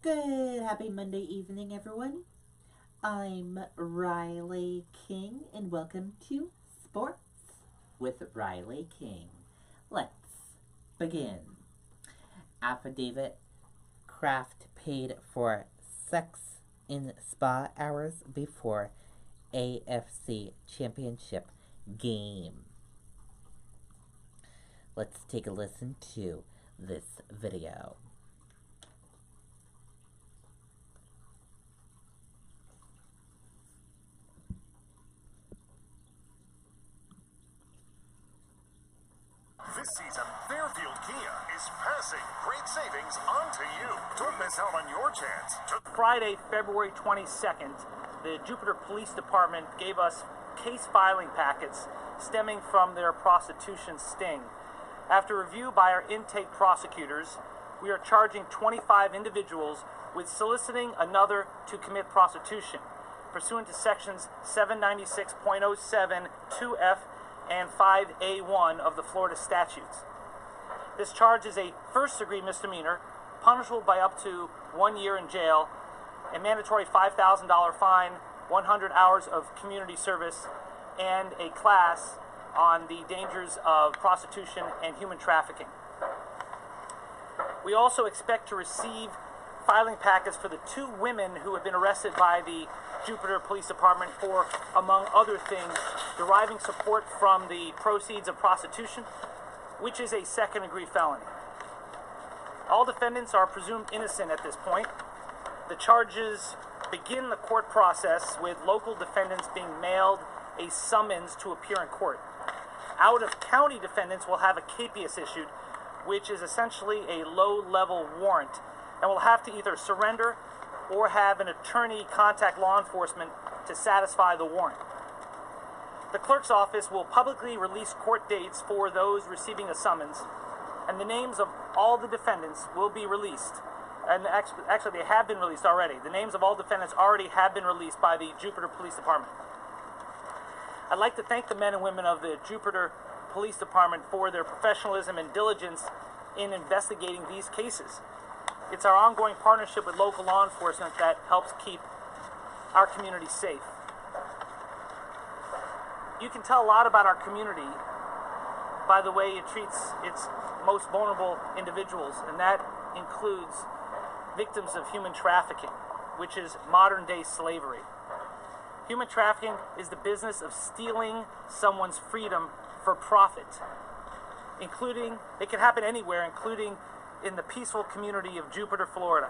Good, happy Monday evening, everyone. I'm Riley King, and welcome to Sports with Riley King. Let's begin. Affidavit Kraft paid for sex in spa hours before AFC Championship game. Let's take a listen to this video. This season, Fairfield Kia is passing great savings on to you. Don't miss out on your chance. Friday, February 22nd, the Jupiter Police Department gave us case filing packets stemming from their prostitution sting. After review by our intake prosecutors, we are charging 25 individuals with soliciting another to commit prostitution, pursuant to sections 796.07 2F and 5A1 of the Florida statutes. This charge is a first-degree misdemeanor, punishable by up to 1 year in jail, a mandatory $5,000 fine, 100 hours of community service, and a class on the dangers of prostitution and human trafficking. We also expect to receive filing packets for the 2 women who have been arrested by the Jupiter Police Department for, among other things, deriving support from the proceeds of prostitution, which is a second-degree felony. All defendants are presumed innocent at this point. The charges begin the court process with local defendants being mailed a summons to appear in court. Out-of-county defendants will have a capias issued, which is essentially a low-level warrant, and will have to either surrender or have an attorney contact law enforcement to satisfy the warrant. The clerk's office will publicly release court dates for those receiving a summons, and the names of all the defendants will be released. And actually, they have been released already. The names of all defendants already have been released by the Jupiter Police Department. I'd like to thank the men and women of the Jupiter Police Department for their professionalism and diligence in investigating these cases. It's our ongoing partnership with local law enforcement that helps keep our community safe. You can tell a lot about our community by the way it treats its most vulnerable individuals, and that includes victims of human trafficking, which is modern-day slavery. Human trafficking is the business of stealing someone's freedom for profit, including, it can happen anywhere, including in the peaceful community of Jupiter, Florida.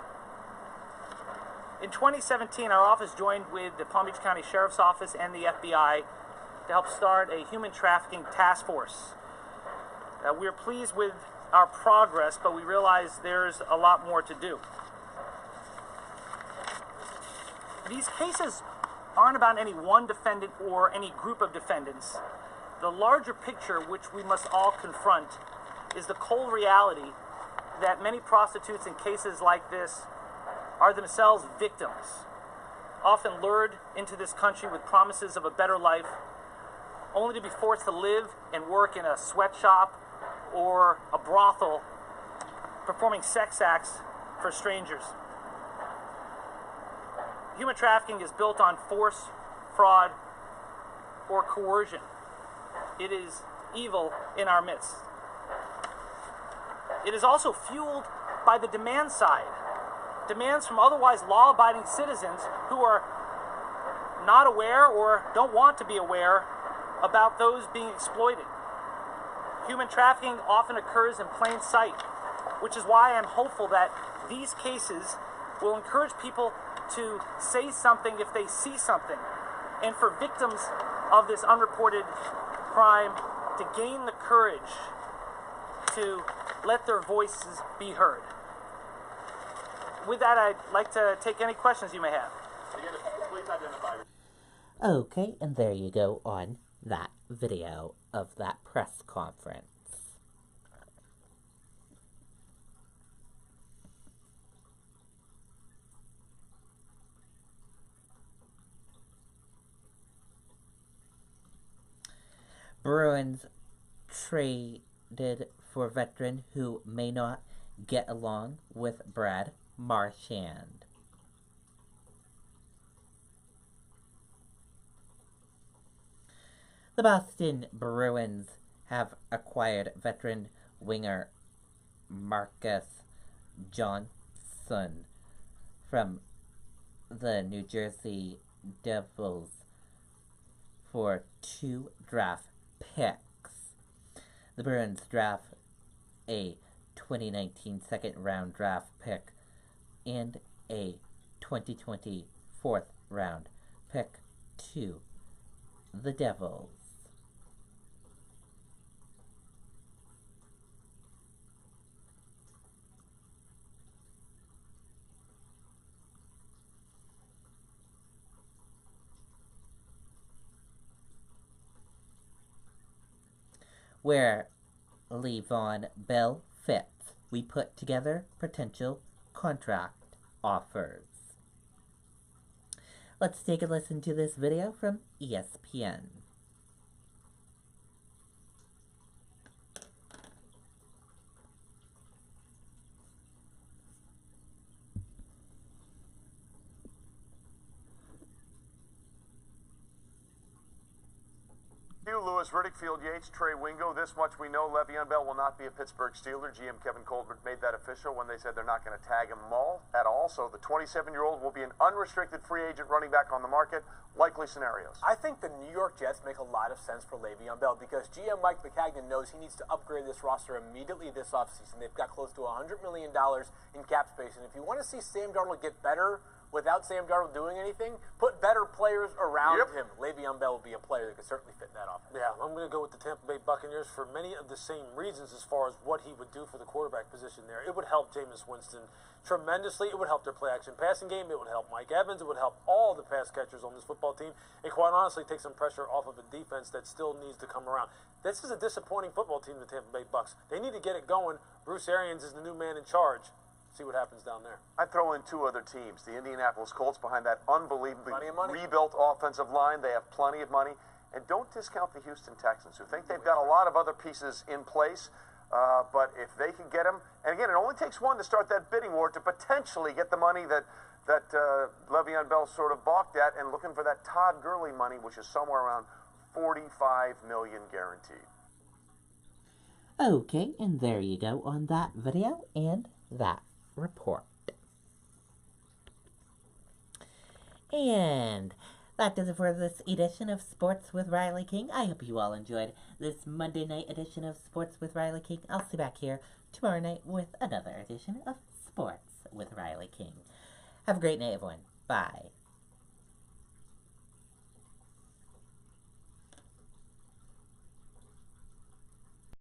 In 2017, our office joined with the Palm Beach County Sheriff's Office and the FBI to help start a human trafficking task force. We are pleased with our progress, but we realize there's a lot more to do. These cases aren't about any one defendant or any group of defendants. The larger picture, which we must all confront, is the cold reality that many prostitutes in cases like this are themselves victims, often lured into this country with promises of a better life, only to be forced to live and work in a sweatshop or a brothel, performing sex acts for strangers. Human trafficking is built on force, fraud, or coercion. It is evil in our midst. It is also fueled by the demand side. Demands from otherwise law-abiding citizens who are not aware or don't want to be aware about those being exploited. Human trafficking often occurs in plain sight, which is why I'm hopeful that these cases will encourage people to say something if they see something, and for victims of this unreported crime to gain the courage to let their voices be heard. With that, I'd like to take any questions you may have. Okay, and there you go on that video of that press conference. Bruins traded for veteran who may not get along with Brad Marchand. The Boston Bruins have acquired veteran winger Marcus Johnson from the New Jersey Devils for 2 draft picks. The Bruins draft a 2019 second-round draft pick and a 2020 fourth-round pick to the Devils. Where Le'Veon Bell fits, we put together potential contract offers. Let's take a listen to this video from ESPN. Hugh Lewis, Riddick Field-Yates, Trey Wingo. This much we know, Le'Veon Bell will not be a Pittsburgh Steeler. GM Kevin Colbert made that official when they said they're not going to tag him at all. So the 27-year-old will be an unrestricted free agent running back on the market. Likely scenarios. I think the New York Jets make a lot of sense for Le'Veon Bell because GM Mike Maccagnan knows he needs to upgrade this roster immediately this offseason. They've got close to $100 million in cap space, and if you want to see Sam Darnold get better without Sam Darnold doing anything, put better players around him. Le'Veon Bell will be a player that could certainly fit in that offense. Yeah, I'm going to go with the Tampa Bay Buccaneers for many of the same reasons as far as what he would do for the quarterback position there. It would help Jameis Winston tremendously. It would help their play-action passing game. It would help Mike Evans. It would help all the pass catchers on this football team. And quite honestly, take some pressure off of a defense that still needs to come around. This is a disappointing football team, the Tampa Bay Bucs. They need to get it going. Bruce Arians is the new man in charge. See what happens down there. I'd throw in 2 other teams. The Indianapolis Colts behind that unbelievably rebuilt offensive line. They have plenty of money. And don't discount the Houston Texans, who think they've got a lot of other pieces in place. But if they can get them, and again, it only takes one to start that bidding war to potentially get the money that Le'Veon Bell sort of balked at, and looking for that Todd Gurley money, which is somewhere around $45 million guaranteed. Okay, and there you go on that video and that report. And that does it for this edition of Sports with Riley King. I hope you all enjoyed this Monday night edition of Sports with Riley King. I'll see you back here tomorrow night with another edition of Sports with Riley King. Have a great night, everyone. Bye.